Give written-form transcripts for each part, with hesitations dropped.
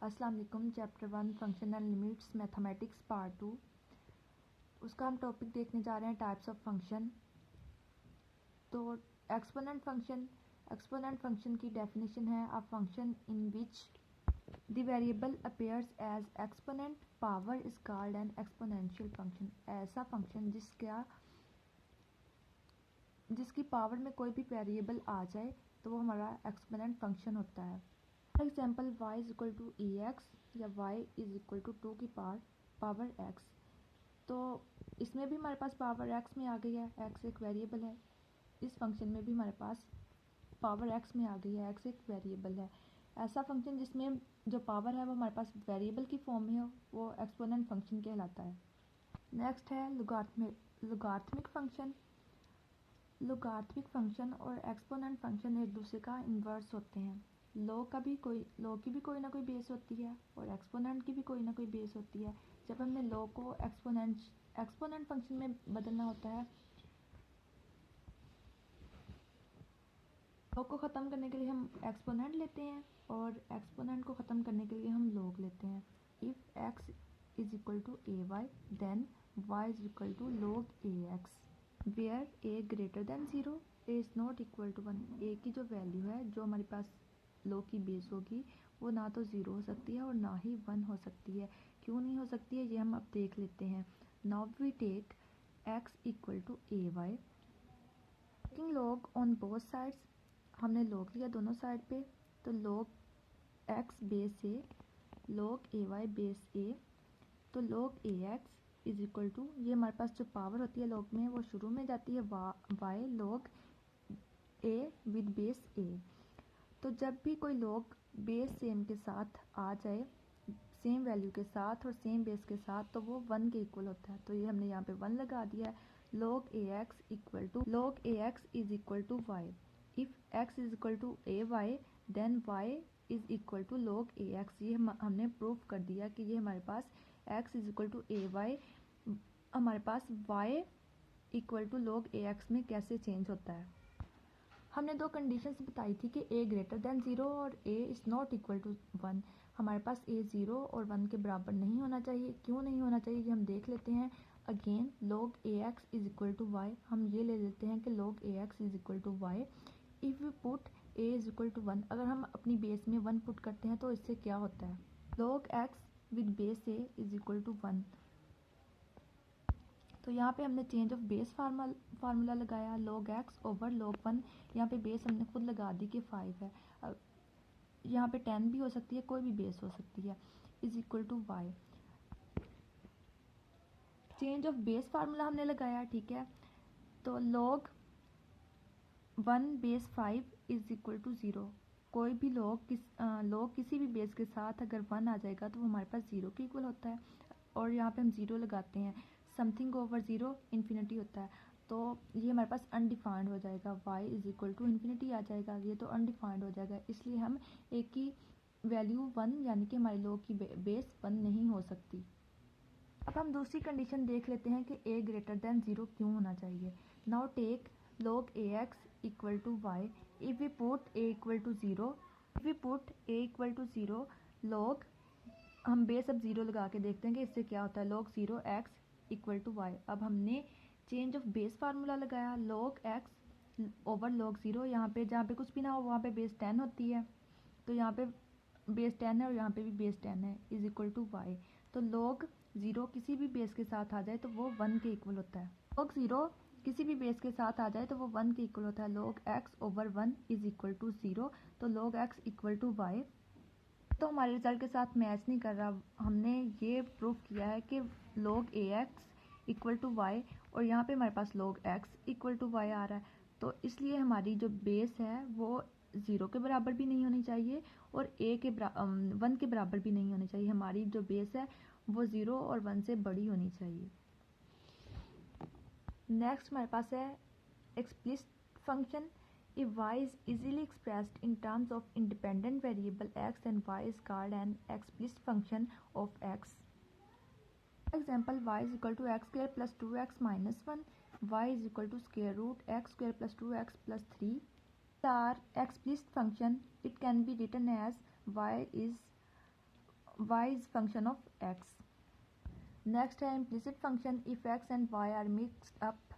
अस्सलाम वालेकुम। Chapter 1 function and limits mathematics part 2, उसका हम टॉपिक देखने जा रहे हैं टाइप्स ऑफ फंक्शन। तो एक्सपोनेंट फंक्शन की डेफिनेशन है a function in which the variable appears as exponent power is called an exponential function. ऐसा फंक्शन जिसकी पावर में कोई भी वेरिएबल आ जाए तो वो हमारा एक्सपोनेंट फंक्शन होता है। For example y is equal to a x या y इज इक्वल टू 2 की पावर x। तो इसमें भी हमारे पास पावर x में आ गई है, x एक वेरिएबल है। इस फंक्शन में भी हमारे पास पावर x में आ गई है, x एक वेरिएबल है। ऐसा फंक्शन जिसमें जो पावर है वो हमारे पास वेरिएबल की फॉर्म में हो वो एक्सपोनेंट फंक्शन कहलाता है। नेक्स्ट है लोगार्थमिक फंक्शन। लोगार्थमिक फंक्शन और एक्सपोनेंट फंक्शन एक दूसरे का इन्वर्स होते हैं। लॉग की भी कोई ना कोई बेस होती है और एक्सपोनेंट की भी कोई ना कोई बेस होती है। जब हमने लॉग को एक्सपोनेंट फंक्शन में बदलना होता है, लॉग को ख़त्म करने के लिए हम एक्सपोनेंट लेते हैं और एक्सपोनेंट को ख़त्म करने के लिए हम लॉग लेते हैं। If x is equal to a y then y is equal to log a x where a greater than 0, a is not equal to 1। a की जो वैल्यू है जो हमारे पास लॉग की बेस होगी वो ना तो 0 हो सकती है और ना ही 1 हो सकती है। क्यों नहीं हो सकती है ये हम अब देख लेते हैं। Now we take x equal to a y, taking log on both sides. हमने लॉग लिया दोनों साइड पे, तो log x base a log a y base a, तो log a x is equal to, ये हमारे पास जो पावर होती है लॉग में वो शुरू में जाती है y log a with base a। तो जब भी कोई लॉग बेस सेम के साथ आ जाए, सेम वैल्यू के साथ और सेम बेस के साथ, तो वो 1 के इक्वल होता है। तो ये हमने यहाँ पे 1 लगा दिया है। Log a x is equal to y. If x is equal to a y then y is equal to log a x. ये हमने प्रूव कर दिया कि ये हमारे पास x is equal to a y हमारे पास y equal to log a x में कैसे चेंज होता है। हमने दो कंडीशंस बताई थी कि a ग्रेटर देन 0 और a is not equal to 1। हमारे पास a 0 और 1 के बराबर नहीं होना चाहिए। क्यों नहीं होना चाहिए ये हम देख लेते हैं। Again log ax is equal to y, हम ये ले लेते हैं कि log ax is equal to y. If we put a is equal to 1, अगर हम अपनी बेस में 1 पुट करते हैं तो इससे क्या होता है, log x with base a is equal to 1। तो यहाँ पे हमने चेंज ऑफ बेस फार्मूला लगाया, log x ओवर log 1। यहाँ पे बेस हमने खुद लगा दी कि 5 है। यहाँ पे 10 भी हो सकती है, कोई भी बेस हो सकती है, is equal to y. Change of base formula हमने लगाया, ठीक है। तो log 1 base 5 is equal to 0। कोई भी log किसी भी बेस के साथ अगर 1 आ जाएगा तो वो हमारे पास 0 के इक्वल होता है। और यहाँ पे हम 0 लगाते हैं, समथिंग ओवर 0 इन्फिनिटी होता है। तो ये हमारे पास अनडिफाइंड हो जाएगा, y is equal to infinity आ जाएगा, ये तो अनडिफाइंड हो जाएगा। इसलिए हम एक की वैल्यू 1 यानी कि हमारे log की बेस 1 नहीं हो सकती। अब हम दूसरी कंडीशन देख लेते हैं कि a ग्रेटर देन 0 क्यों होना चाहिए। Now take log ax equal to y. If we put a equal to 0 log, हम बेस अब 0 लगा के देखते हैं कि इससे क्या होता है, log 0 x equal to y. अब हमने चेंज ऑफ बेस फार्मूला लगाया, log x ओवर log 0। यहाँ पे जहाँ पे कुछ भी ना हो वहाँ पे बेस 10 होती है, तो यहाँ पे बेस 10 है और यहाँ पे भी बेस 10 है, इज इक्वल टू वाई। तो log 0 किसी भी बेस के साथ आ जाए तो वो 1 के इक्वल होता है। log 0 किसी भी बेस के साथ आ जाए तो वो 1 के इक्वल होता है। log x over 1 is equal to 0, तो log x equal to y. तो हमारे रिजल्ट के साथ मैच नहीं कर रहा। हमने ये प्रूव किया है कि log ax equal to y और यहाँ पे हमारे पास log x equal to y आ रहा है। तो इसलिए हमारी जो बेस है वो 0 के बराबर भी नहीं होनी चाहिए और 1 के बराबर भी नहीं होनी चाहिए। हमारी जो बेस है वो 0 और 1 से बड़ी होनी चाहिए। नेक्स्ट हमारे पास है explicit function. If y is easily expressed in terms of independent variable x, then y is called an explicit function of x. For example, y is equal to x square plus 2x minus 1, y is equal to square root x square plus 2x plus 3. Are explicit function, it can be written as y is y is function of x. Next है implicit function. If x and y are mixed up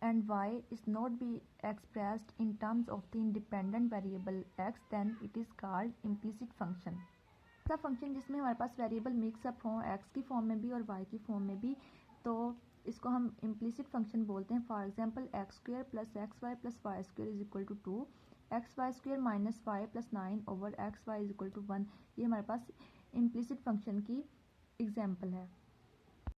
and y is not be expressed in terms of the independent variable x, then it is called implicit function. ऐसा function जिसमें हमारे पास variable mix up हों x की form में भी और y की form में भी, तो इसको हम इम्प्लिसिट फंक्शन बोलते हैं. For example x square plus x y plus y square is equal to 2, x y square minus y plus 9 over x y is equal to 1. ये हमारे पास इम्प्लिसिट फंक्शन की एग्जांपल है.